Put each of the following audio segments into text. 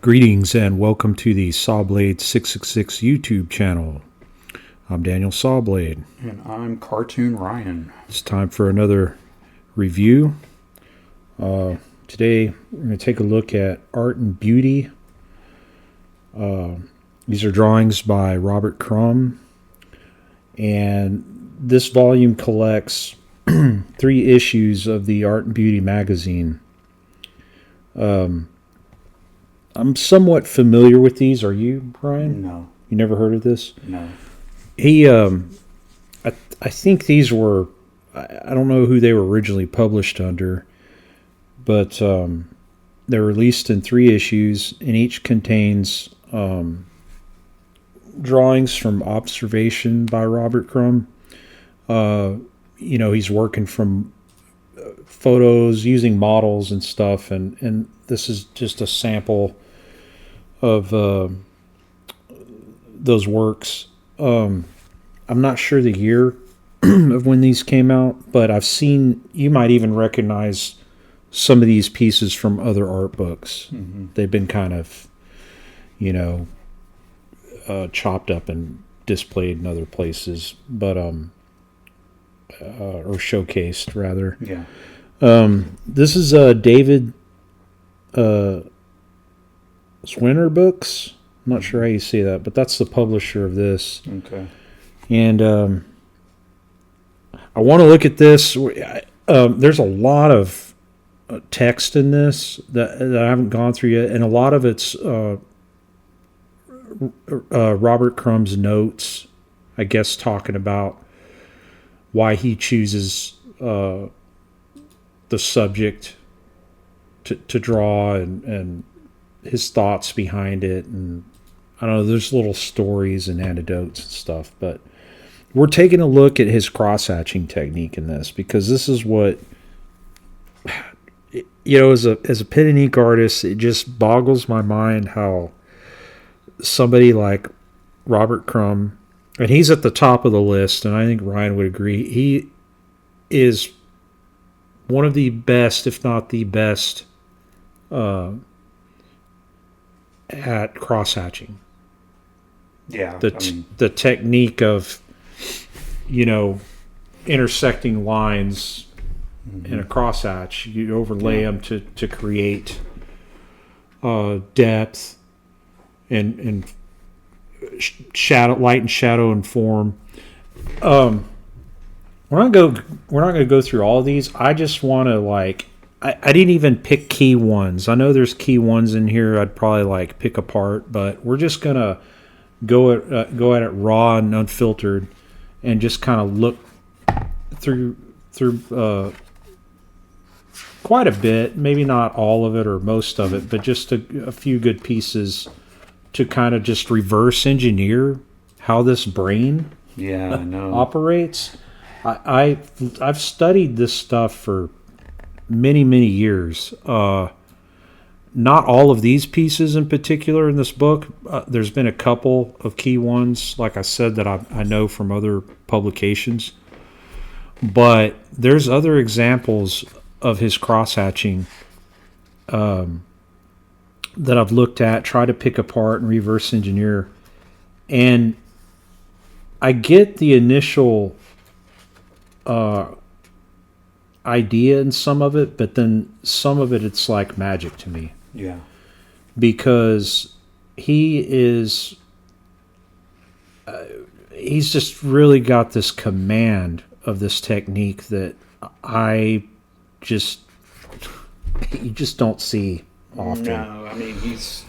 Greetings and welcome to the Sawblade 666 YouTube channel. I'm Daniel Sawblade. And I'm Cartoon Ryan. It's time for another review. Today we're going to take a look at Art and Beauty. These are drawings by Robert Crumb. And this volume collects 3 issues of the Art and Beauty magazine. I'm somewhat familiar with these. Are you, Brian? No. You never heard of this? No. I think these were, I don't know who they were originally published under, but they're released in 3 issues, and each contains drawings from observation by Robert Crumb. He's working from photos, using models and stuff, and this is just a sample of those works. I'm not sure the year of when these came out, but I've seen, you might even recognize some of these pieces from other art books. Mm-hmm. They've been kind of, chopped up and displayed in other places, but or showcased rather. Yeah. This is David Swinner Books. I'm not sure how you say that, but that's the publisher of this. Okay. And I want to look at this. There's a lot of text in this that I haven't gone through yet, and a lot of it's Robert Crumb's notes, I guess, talking about why he chooses the subject to draw and his thoughts behind it, and I don't know, there's little stories and anecdotes and stuff, but we're taking a look at his crosshatching technique in this, because this is what, as a pen and ink artist, it just boggles my mind how somebody like Robert Crumb, and he's at the top of the list, and I think Ryan would agree, he is one of the best, if not the best, at crosshatching. Yeah. The technique of, intersecting lines in a crosshatch, you overlay them to create depth and shadow, light and shadow and form. We're not going to go through all of these. I just want to I didn't even pick key ones. I know there's key ones in here I'd probably pick apart, but we're just gonna go at it raw and unfiltered, and just kind of look through quite a bit. Maybe not all of it or most of it, but just a few good pieces to kind of just reverse engineer how this brain operates. I've studied this stuff for many years. Not all of these pieces in particular in this book. There's been a couple of key ones, like I said, that I know from other publications. But there's other examples of his crosshatching that I've looked at, try to pick apart and reverse engineer. And I get the initial idea in some of it, but then some of it's like magic to me. Yeah. Because he's just really got this command of this technique that you just don't see often. No, he's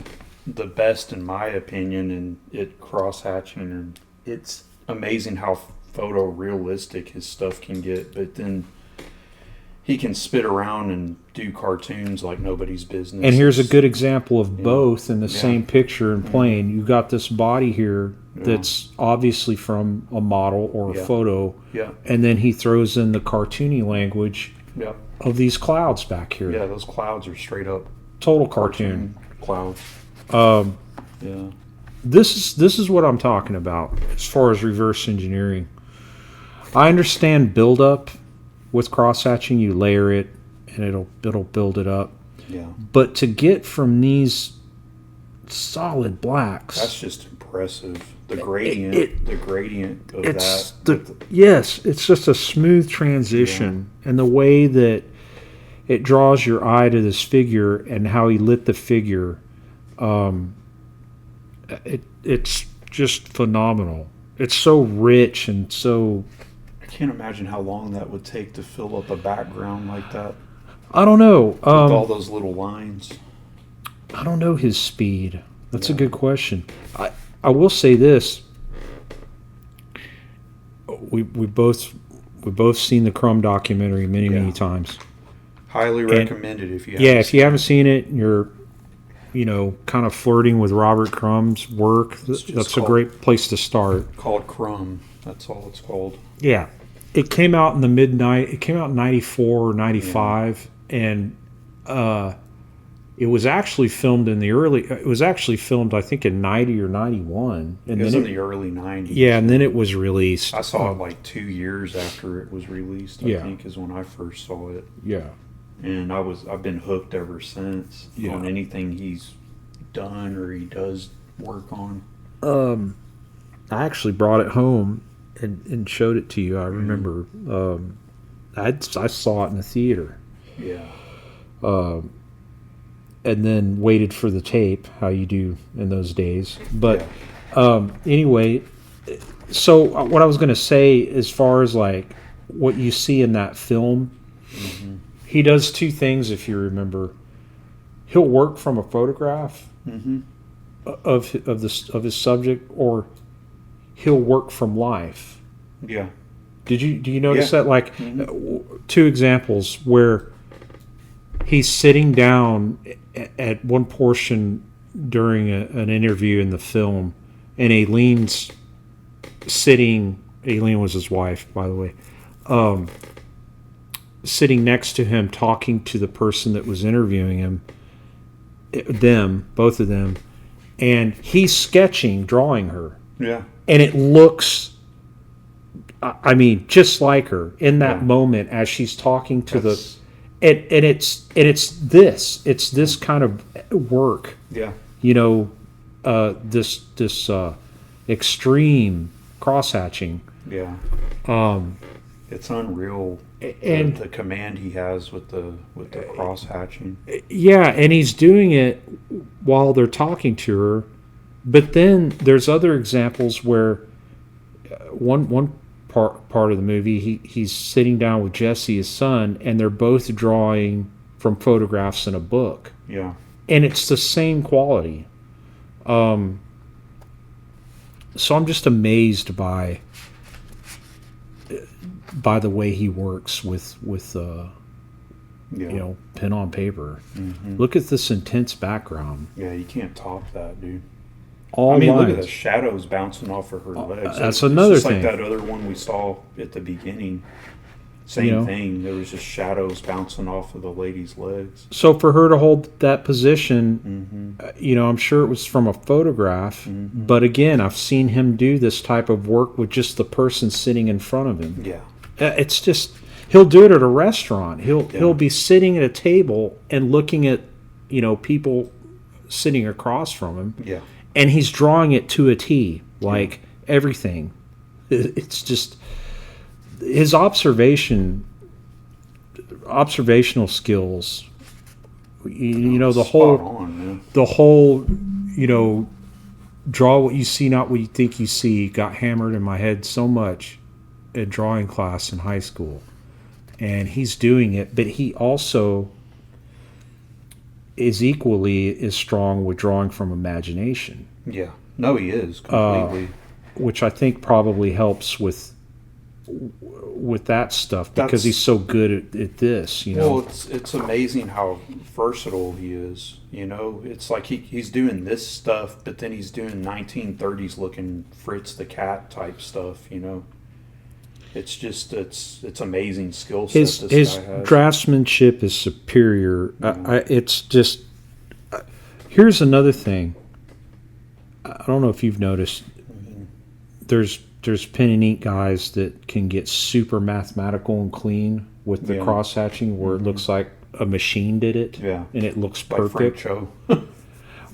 the best in my opinion at crosshatching, and it's amazing how photorealistic his stuff can get, but then he can spit around and do cartoons like nobody's business. And here's a good example of both in the same picture and plane. You've got this body here that's obviously from a model or a photo. Yeah. And then he throws in the cartoony language of these clouds back here. Yeah, those clouds are straight up total cartoon clouds. This is what I'm talking about as far as reverse engineering. I understand build up with cross-hatching. You layer it, and it'll build it up. Yeah. But to get from these solid blacks, that's just impressive. The gradient, the gradient of that. Yes, it's just a smooth transition, and the way that it draws your eye to this figure and how he lit the figure, it's just phenomenal. It's so rich and so. I can't imagine how long that would take to fill up a background like that. I don't know. With all those little lines. I don't know his speed. That's a good question. I will say this. We both seen the Crumb documentary many times. Highly recommended if you haven't. Yeah, if you haven't seen it, and you're kind of flirting with Robert Crumb's work, that's a great place to start. Called Crumb. That's all it's called. Yeah. It came out in the It came out in 94 or 95, and it was actually filmed in the early. It was actually filmed, I think, in 90 or 91. And it was in the early 90s. Yeah, and then it was released. I saw it like 2 years after it was released. I think is when I first saw it. Yeah. And I've been hooked ever since on anything he's done or he does work on. I actually brought it home and showed it to you. I remember I saw it in the theater. Yeah. And then waited for the tape, how you do in those days. But anyway, so what I was going to say, as far as like what you see in that film, he does two things, if you remember. He'll work from a photograph of his subject, or he'll work from life. Yeah. Do you notice that? Like two examples where he's sitting down at one portion during an interview in the film, and Aileen's sitting. Aileen was his wife, by the way. Sitting next to him, talking to the person that was interviewing him. Both of them, and he's sketching, drawing her. Yeah. And it looks, I mean, just like her in that moment as she's talking to it's this kind of work. Yeah. This extreme cross-hatching. Yeah. It's unreal. And the command he has with the cross-hatching. Yeah, and he's doing it while they're talking to her. But then there's other examples where one part of the movie, he's sitting down with Jesse, his son, and they're both drawing from photographs in a book. Yeah. And it's the same quality. So I'm just amazed by the way he works with pen on paper. Look at this intense background. Yeah, you can't top that, dude. Lines. Look at the shadows bouncing off of her legs. That's another just thing. Like that other one we saw at the beginning. Same thing. There was just shadows bouncing off of the lady's legs. So for her to hold that position, I'm sure it was from a photograph. But again, I've seen him do this type of work with just the person sitting in front of him. Yeah. It's just, he'll do it at a restaurant. He'll be sitting at a table and looking at, people sitting across from him. Yeah. And he's drawing it to a T, like everything. It's just his observational skills. The whole, draw what you see, not what you think you see, got hammered in my head so much at drawing class in high school. And he's doing it, but he also is equally as strong with drawing from imagination. Yeah. No, he is completely. Which I think probably helps with that stuff because he's so good at this. Well, it's amazing how versatile he is. It's like he's doing this stuff, but then he's doing 1930s looking Fritz the Cat type stuff. It's just it's amazing skill set. His guy has. Draftsmanship is superior. It's just here's another thing. I don't know if you've noticed. There's there's pen and ink guys that can get super mathematical and clean with the cross hatching, where it looks like a machine did it, and it looks perfect.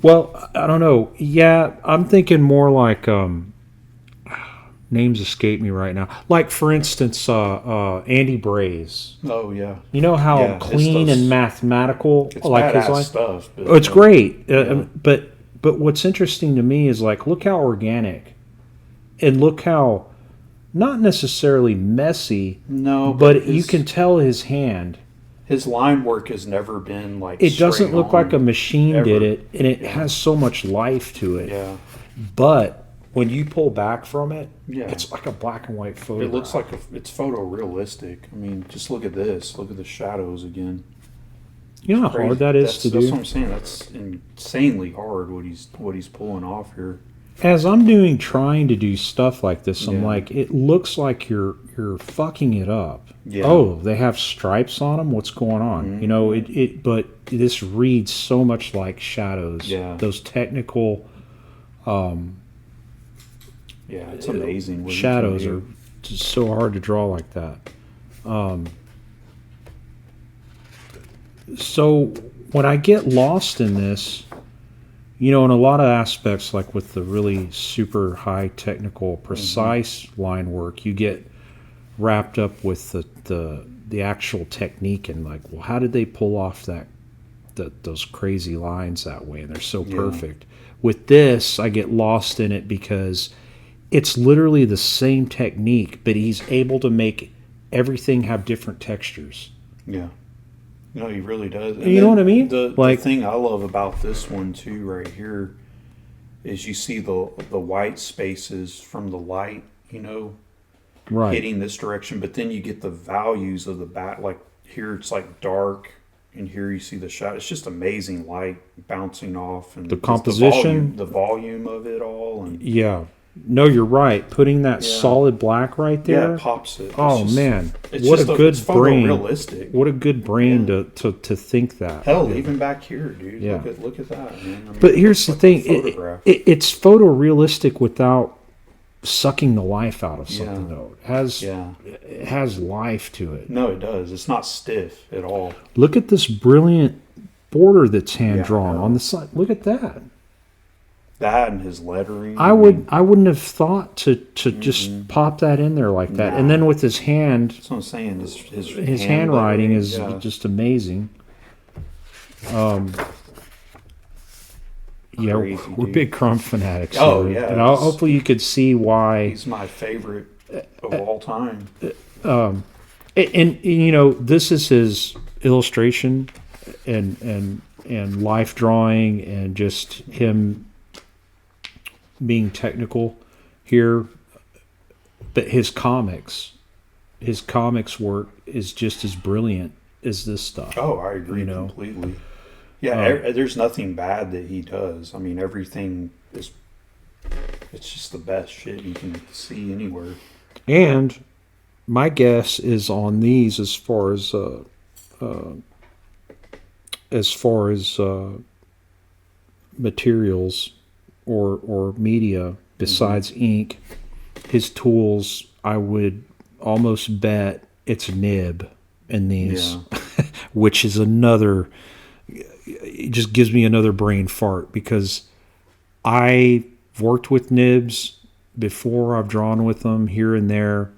Well, I don't know. Yeah, I'm thinking more like names escape me right now. Like, for instance, Andy Braze. Oh yeah. You know how clean and mathematical, it's like his line stuff. But, it's great. But what's interesting to me is, like, look how organic, and look how not necessarily messy. No, but you can tell his hand. His line work has never been like. It doesn't look like a machine did it, and it has so much life to it. Yeah. But when you pull back from it, it's like a black and white photo. It looks like it's photorealistic. I mean, just look at this. Look at the shadows again. You know how hard that is to do? That's what I'm saying. That's insanely hard what he's pulling off here. As I'm trying to do stuff like this, I'm like, it looks like you're fucking it up. Yeah. Oh, they have stripes on them. What's going on? Mm-hmm. You know, but this reads so much like shadows. Yeah. Those technical. It's amazing. Shadows are just so hard to draw like that. So when I get lost in this, you know, in a lot of aspects, like with the really super high technical, precise line work, you get wrapped up with the actual technique and, like, well, how did they pull off those crazy lines that way? And they're so perfect. With this, I get lost in it because it's literally the same technique, but he's able to make everything have different textures. Yeah. No, he really does. And you know what I mean? The thing I love about this one too, right here, is you see the white spaces from the light, you know, hitting this direction, but then you get the values of the back. Like here, it's like dark, and here you see the shadow. It's just amazing light bouncing off, and the composition, the volume of it all, and No, you're right. Putting that solid black right there. Yeah, it pops it. Man. What a good brain. Realistic. What a good brain to think that. Hell, even back here, dude. Yeah. Look at that, man. I mean, but here's the thing. It's photorealistic without sucking the life out of something, though. It has life to it. No, it does. It's not stiff at all. Look at this brilliant border that's hand-drawn on the side. Look at that. That and his lettering. I wouldn't have thought to just pop that in there like that. And then with his hand. That's what I'm saying. His handwriting is just amazing. Crazy, we're big Crumb fanatics. Oh, here. yeah. And hopefully you could see why. He's my favorite of all time. And you know, this is his illustration and life drawing and just him being technical here, but his comics work is just as brilliant as this stuff. Oh, I agree completely. Yeah, there's nothing bad that he does. I mean, everything it's just the best shit you can see anywhere. And my guess is on these, as far as materials or media besides ink, his tools, I would almost bet it's nib in these, which is another. It just gives me another brain fart because I've worked with nibs before. I've drawn with them here and there.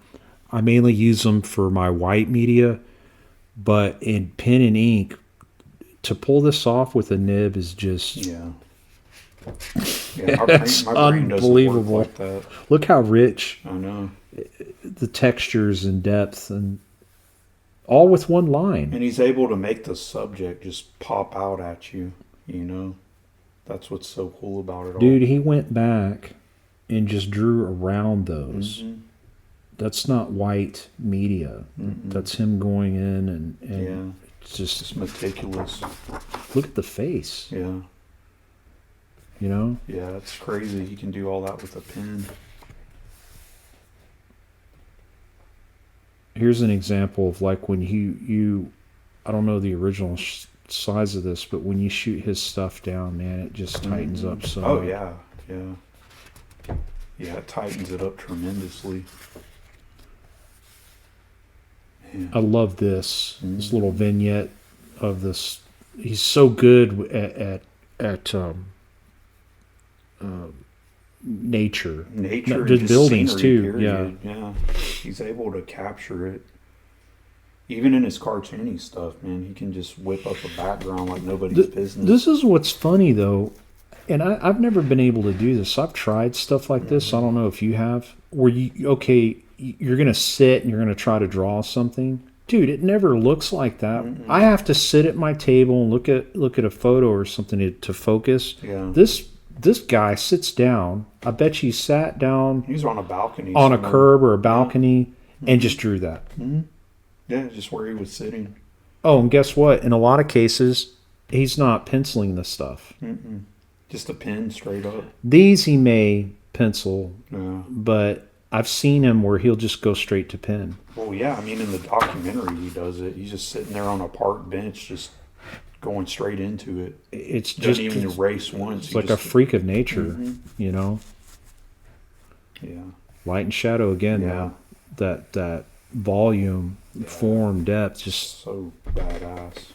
I mainly use them for my white media, but in pen and ink, to pull this off with a nib is just it's unbelievable. Like that. Look how rich I know the textures and depth, and all with one line. And he's able to make the subject just pop out at you. You know, that's what's so cool about it all. Dude, he went back and just drew around those. That's not white media. That's him going in and it's just meticulous. Look at the face. Yeah. You know? Yeah, it's crazy. He can do all that with a pen. Here's an example of, like, when you I don't know the original size of this, but when you shoot his stuff down, man, it just tightens up so much. Yeah. Yeah, it tightens it up tremendously. Man. I love this little vignette of this. He's so good at nature, just buildings too. Period. Yeah, he's able to capture it. Even in his cartoony stuff, man, he can just whip up a background like nobody's business. This is what's funny though, and I've never been able to do this. I've tried stuff like this. I don't know if you have. Where you're gonna sit and you're gonna try to draw something. Dude, it never looks like that. I have to sit at my table and look at a photo or something to focus. Yeah. This guy sits down. I bet you sat down. He's on a balcony. On somewhere. A curb or a balcony and just drew that. Mm-hmm. Yeah, just where he was sitting. Oh, and guess what? In a lot of cases, he's not penciling this stuff. Just a pen straight up. These he may pencil, but I've seen him where he'll just go straight to pen. Well, yeah, I mean, in the documentary he does it. He's just sitting there on a park bench, just going straight into it. It's doesn't even erase once. It's like a freak of nature, you know. Yeah. Light and shadow again. Yeah. That volume, form, depth, just so badass.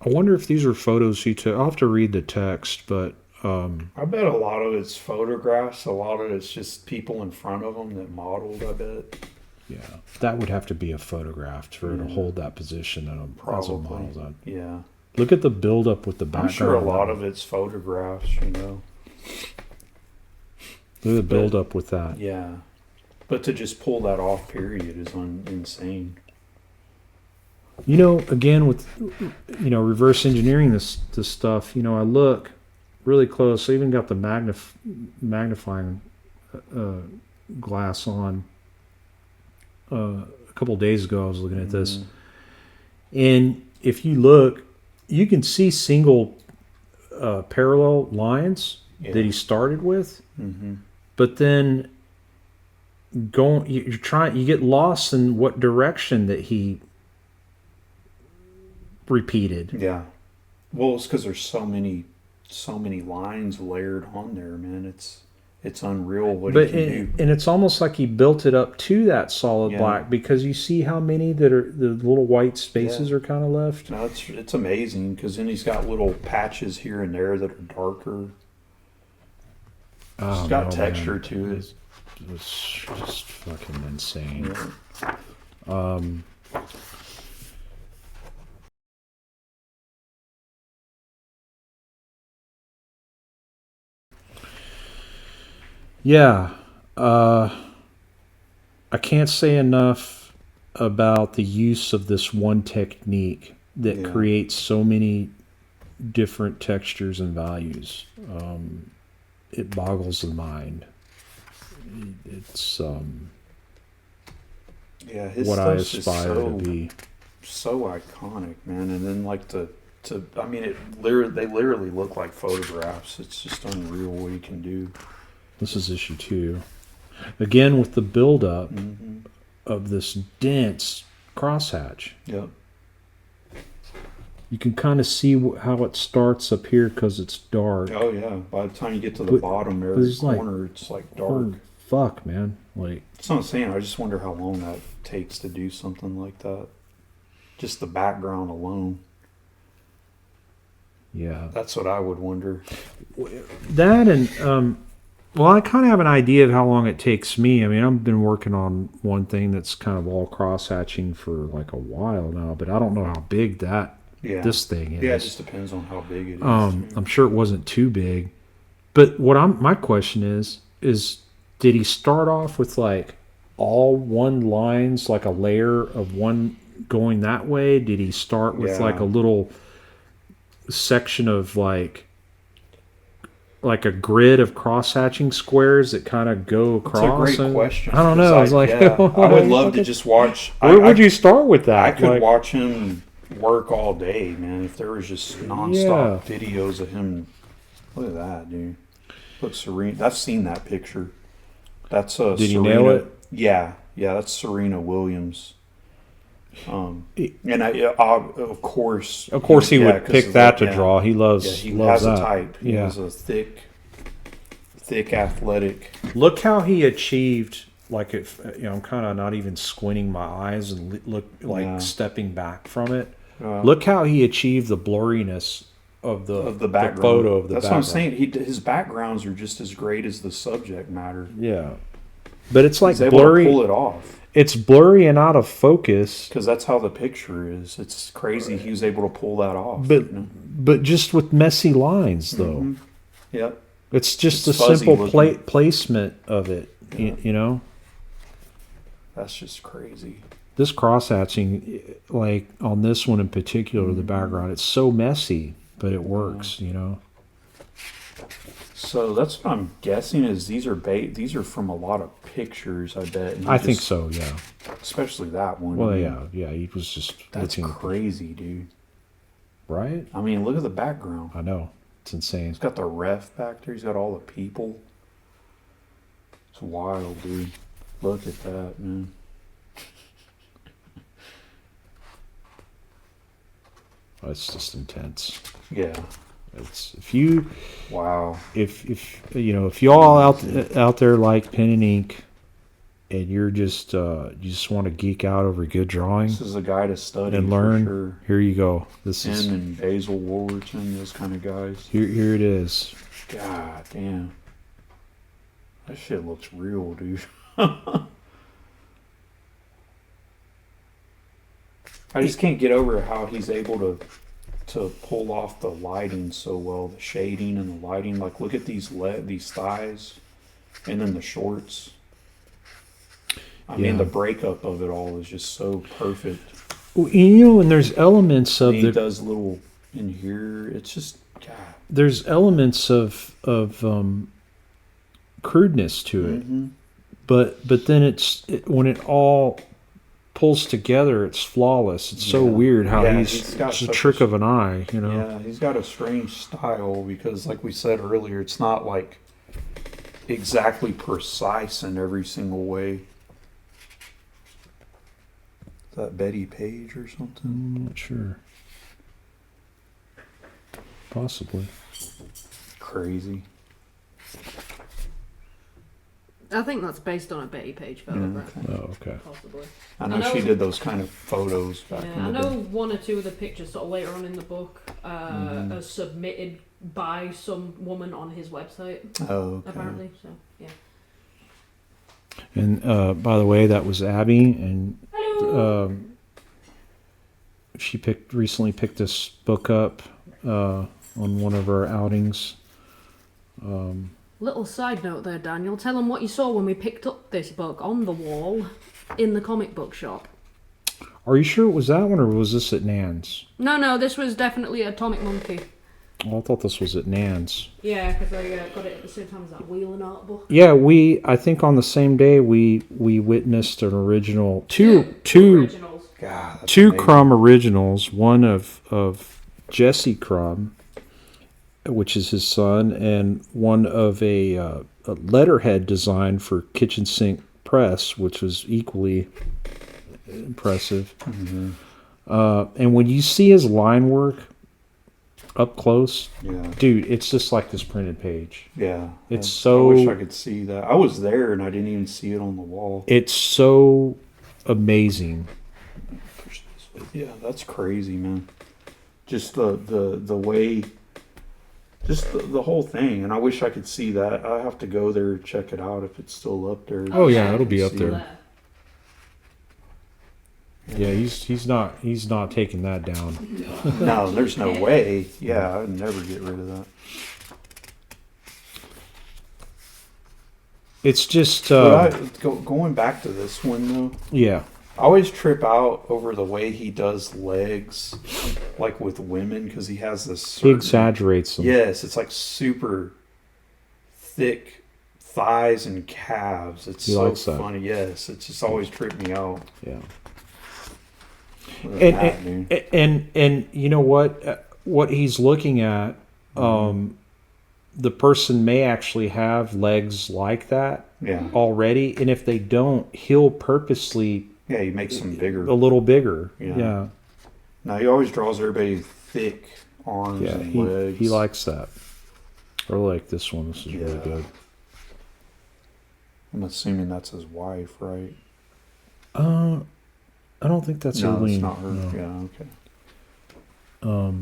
I wonder if these are photos he took. I'll have to read the text, but I bet a lot of it's photographs. A lot of it's just people in front of them that modeled, I bet. Yeah, that would have to be a photograph for her to hold that position as a model. Yeah. Look at the build-up with the background. I'm sure a lot of it's photographs, you know. Look at the build-up with that. Yeah. But to just pull that off, period, is insane. You know, again, with, reverse engineering this stuff, I look really close. I even got the magnifying glass on. A couple of days ago, I was looking at this. And if you look, you can see single parallel lines that he started with. But then you get lost in what direction that he repeated. Yeah. Well, it's because there's so many lines layered on there, man. It's unreal what he can do. And it's almost like he built it up to that solid black, because you see how many that are the little white spaces are kind of left. No, it's amazing, because then he's got little patches here and there that are darker. It's got texture to it. It's just fucking insane. Yeah. Yeah, I can't say enough about the use of this one technique that creates so many different textures and values. It boggles the mind. It's his what I aspire to be. So iconic, man. And then I mean, they literally look like photographs. It's just unreal what he can do. This is issue 2. Again, with the buildup of this dense crosshatch. Yep. You can kind of see how it starts up here because it's dark. Oh, yeah. By the time you get to the bottom there, the corner, it's like dark. Fuck, man. That's what I'm saying. I just wonder how long that takes to do something like that. Just the background alone. Yeah. That's what I would wonder. That and... well, I kind of have an idea of how long it takes me. I mean, I've been working on one thing that's kind of all cross-hatching for like a while now, but I don't know how big this thing is. Yeah, it just depends on how big it is. I'm sure it wasn't too big. But my question is did he start off with like all one lines, like a layer of one going that way? Did he start with like a little section of like a grid of cross-hatching squares that kind of go across? That's a great question. I don't know. I was like, I would love to just watch. Where would you start with that? I could watch him work all day, man. If there was just nonstop videos of him. Look at that, dude. Look, Serena. I've seen that picture. That's Did Serena. He nail it? Yeah. That's Serena Williams. And of course, he would pick that to draw. He loves. He loves has that. a type. He has a thick thick, athletic. Look how he achieved. Like if I'm kind of not even squinting my eyes and look like stepping back from it. Look how he achieved the blurriness of the background. The photo of the That's background. What I'm saying. His backgrounds are just as great as the subject matter. Yeah, but it's like He's blurry. Able to pull it off. It's blurry and out of focus. Because that's how the picture is. It's crazy. He was able to pull that off. But just with messy lines though. Mm-hmm. Yep. It's just a simple placement of it. Yeah. You know. That's just crazy. This cross-hatching, like on this one in particular, the background, it's so messy, but it works, you know. So that's what I'm guessing is these are from a lot of pictures, I bet. I think so, yeah. Especially that one. Well, yeah, he was just... That's crazy, dude. Right? I mean, look at the background. I know. It's insane. He's got the ref back there. He's got all the people. It's wild, dude. Look at that, man. It's just intense. Yeah. It's if you wow. If y'all out there like pen and ink, and you're just you just want to geek out over good drawing. This is a guy to study and learn. For sure. Here you go. This is him and Basil Wolverton, those kind of guys. Here it is. God damn. That shit looks real, dude. I just can't get over how he's able to pull off the lighting so well, the shading and the lighting. Like, look at these thighs, and then the shorts. I mean, the breakup of it all is just so perfect. Well, and there's elements of he does little in here. It's just God. There's elements of crudeness to it, but then when it all pulls together, it's flawless. It's so weird how it's a trick of an eye, you know. Yeah, he's got a strange style because, like we said earlier, it's not like exactly precise in every single way. Is that Betty Page or something? I'm not sure. Possibly. Crazy. I think that's based on a Betty Page photograph. Oh, okay. Possibly. I know she did those kind of photos back in the day. I know one or two of the pictures sort of later on in the book are submitted by some woman on his website. Oh, okay. Apparently, so yeah. And by the way, that was Abby, and Hello. She recently picked this book up on one of our outings. Little side note there, Daniel. Tell them what you saw when we picked up this book on the wall in the comic book shop. Are you sure it was that one, or was this at Nan's? No, this was definitely Atomic Monkey. Oh, I thought this was at Nan's. Yeah, because I got it at the same time as that Wheeling art book. Yeah, I think on the same day we witnessed an original two originals. God, two amazing. Crumb originals, one of Jesse Crumb, which is his son, and one of a letterhead design for Kitchen Sink Press, which was equally impressive. Mm-hmm. And when you see his line work up close, dude, it's just like this printed page. Yeah. It's I wish I could see that. I was there and I didn't even see it on the wall. It's so amazing. Yeah, that's crazy, man. Just the way... Just the whole thing, and I wish I could see that. I have to go there and check it out if it's still up there. Oh yeah, it'll be up there. It. Yeah, he's not taking that down. No, there's no way. Yeah, I'd never get rid of that. It's just going back to this one though. Yeah. I always trip out over the way he does legs, like with women, because he has this. He exaggerates them. Yes, it's like super thick thighs and calves. It's so funny. Yes, it's just always tripped me out. Yeah. And you know what he's looking at, the person may actually have legs like that already, and if they don't, he'll purposely. Yeah, he makes them bigger. A little bigger. Yeah. Now, he always draws everybody thick arms and legs. He likes that. I like this one. This is really good. I'm assuming that's his wife, right? I don't think that's no, Eileen. it's not her. No. Yeah, okay.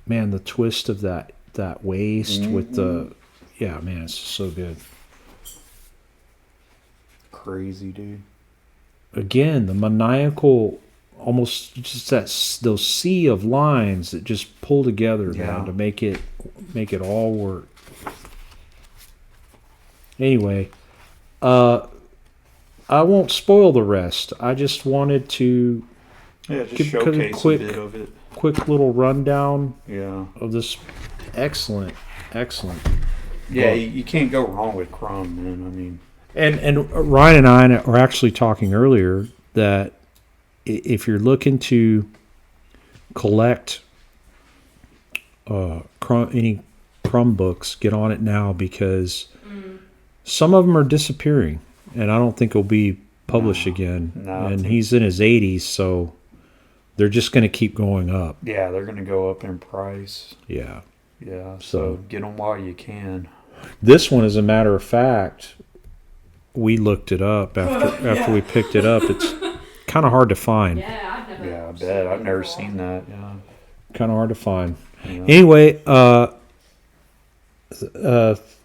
Man, the twist of that waist with the, yeah, man, it's so good. Crazy, dude. Again, the maniacal, almost just those sea of lines that just pull together, man, to make it all work. Anyway, I won't spoil the rest. I just wanted to just showcase a bit of it. Quick little rundown of this excellent yeah, you can't go wrong with Crumb, man. I mean, and Ryan and I were actually talking earlier that if you're looking to collect any Crumb books, get on it now, because some of them are disappearing, and I don't think it'll be published again. And he's in his 80s, so they're just going to keep going up. Yeah, they're going to go up in price. Yeah. Yeah, so get them while you can. This one, as a matter of fact, we looked it up after we picked it up. It's kind of hard to find. Yeah, I bet. I've never seen that. Yeah. Kind of hard to find. Yeah. Anyway,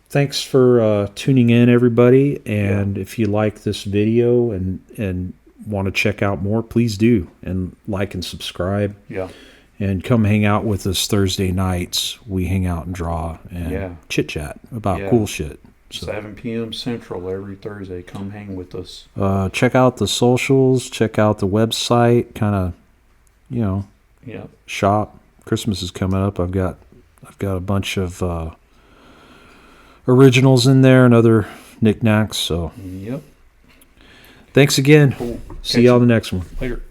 thanks for tuning in, everybody. And if you like this video and want to check out more, please do, and like and subscribe. Yeah. And come hang out with us Thursday nights. We hang out and draw and chit chat about cool shit. So, 7 p.m. Central every Thursday. Come hang with us. Check out the socials. Check out the website. Kind of, shop. Christmas is coming up. I've got a bunch of originals in there and other knickknacks. So, yep. Thanks again. Cool. See y'all in the next one. Later.